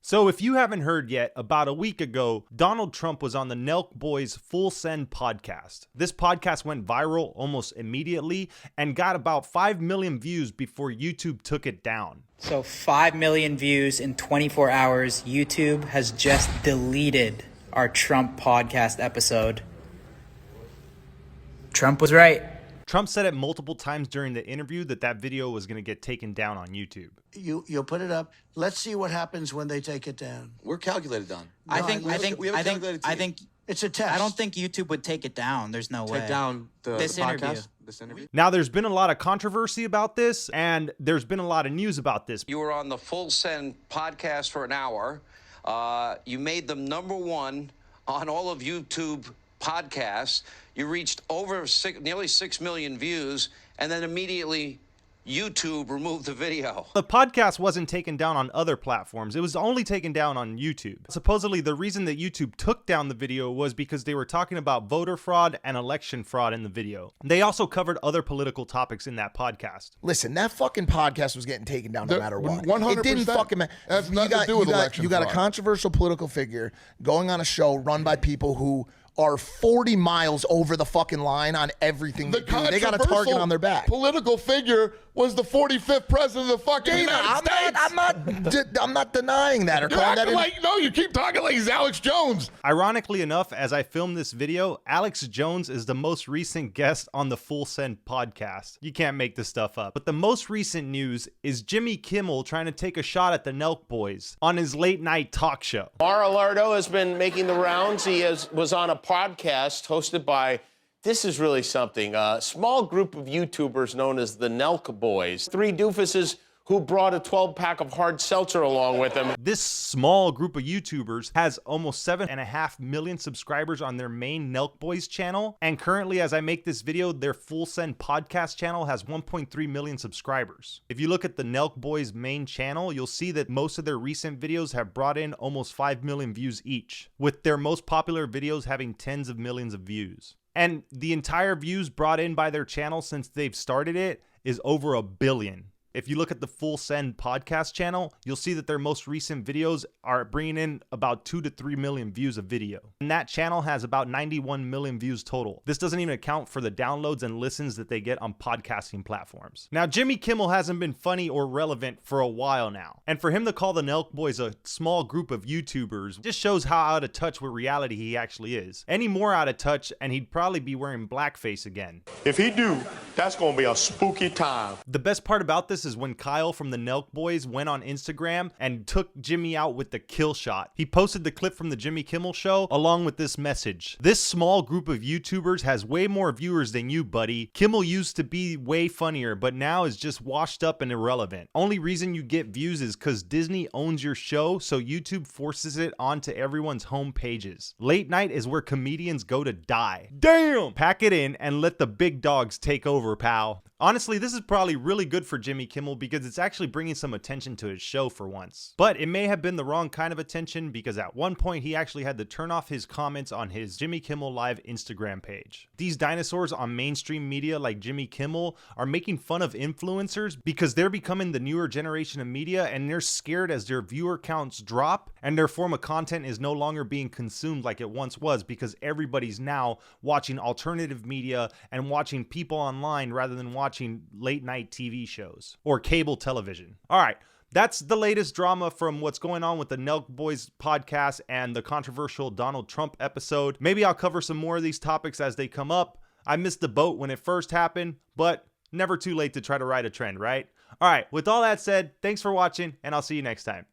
So if you haven't heard yet, about a week ago, Donald Trump was on the Nelk Boys Fullsend podcast. This podcast went viral almost immediately and got about 5 million views before YouTube took it down. So 5 million views in 24 hours. YouTube has just deleted our Trump podcast episode. Trump was right. Trump said it multiple times during the interview that video was going to get taken down on YouTube. You'll put it up. Let's see what happens when they take it down. We're calculated on. I think It's a test. I don't think YouTube would take it down. There's no way. Take down this interview. podcast. This interview. Now, there's been a lot of controversy about this, and there's been a lot of news about this. You were on the Fullsend podcast for an hour. You made them #1 on all of YouTube podcasts. You reached over nearly 6 million views, and then immediately YouTube removed the video. The podcast wasn't taken down on other platforms. It was only taken down on YouTube. Supposedly, the reason that YouTube took down the video was because they were talking about voter fraud and election fraud in the video. They also covered other political topics in that podcast. Listen, that fucking podcast was getting taken down no matter what. 100%. It didn't fucking matter. Has nothing to do with election You got a fraud. controversial political figure going on a show run by people who are 40 miles over the fucking line on everything they do. They got a target on their back. Political figure was the 45th president of the fucking United States. I'm not denying that. Or You're calling acting that like, no, you keep talking like he's Alex Jones. Ironically enough, as I filmed this video, Alex Jones is the most recent guest on the Fullsend podcast. You can't make this stuff up. But the most recent news is Jimmy Kimmel trying to take a shot at the Nelk Boys on his late night talk show. Mar-a-Lardo has been making the rounds. He was on a podcast hosted by, this is really something, a small group of YouTubers known as the Nelk Boys. 3 doofuses who brought a 12-pack of hard seltzer along with them. This small group of YouTubers has almost 7.5 million subscribers on their main Nelk Boys channel. And currently, as I make this video, their Fullsend podcast channel has 1.3 million subscribers. If you look at the Nelk Boys main channel, you'll see that most of their recent videos have brought in almost 5 million views each, with their most popular videos having tens of millions of views. And the entire views brought in by their channel since they've started it is over 1 billion. If you look at the Fullsend podcast channel, you'll see that their most recent videos are bringing in about 2 to 3 million views a video. And that channel has about 91 million views total. This doesn't even account for the downloads and listens that they get on podcasting platforms. Now, Jimmy Kimmel hasn't been funny or relevant for a while now. And for him to call the Nelk Boys a small group of YouTubers just shows how out of touch with reality he actually is. Any more out of touch, and he'd probably be wearing blackface again. If he do, that's gonna be a spooky time. The best part about this is when Kyle from the Nelk Boys went on Instagram and took Jimmy out with the kill shot. He posted the clip from the Jimmy Kimmel show along with this message. This small group of YouTubers has way more viewers than you, buddy. Kimmel used to be way funnier, but now is just washed up and irrelevant. Only reason you get views is because Disney owns your show, so YouTube forces it onto everyone's home pages. Late night is where comedians go to die. Damn! Pack it in and let the big dogs take over, pal. Honestly, this is probably really good for Jimmy Kimmel because it's actually bringing some attention to his show for once. But it may have been the wrong kind of attention because at one point he actually had to turn off his comments on his Jimmy Kimmel Live Instagram page. These dinosaurs on mainstream media like Jimmy Kimmel are making fun of influencers because they're becoming the newer generation of media and they're scared as their viewer counts drop and their form of content is no longer being consumed like it once was because everybody's now watching alternative media and watching people online rather than watching late night TV shows or cable television. All right. That's the latest drama from what's going on with the Nelk Boys podcast and the controversial Donald Trump episode. Maybe I'll cover some more of these topics as they come up. I missed the boat when it first happened, but never too late to try to ride a trend, right? All right. With all that said, thanks for watching and I'll see you next time.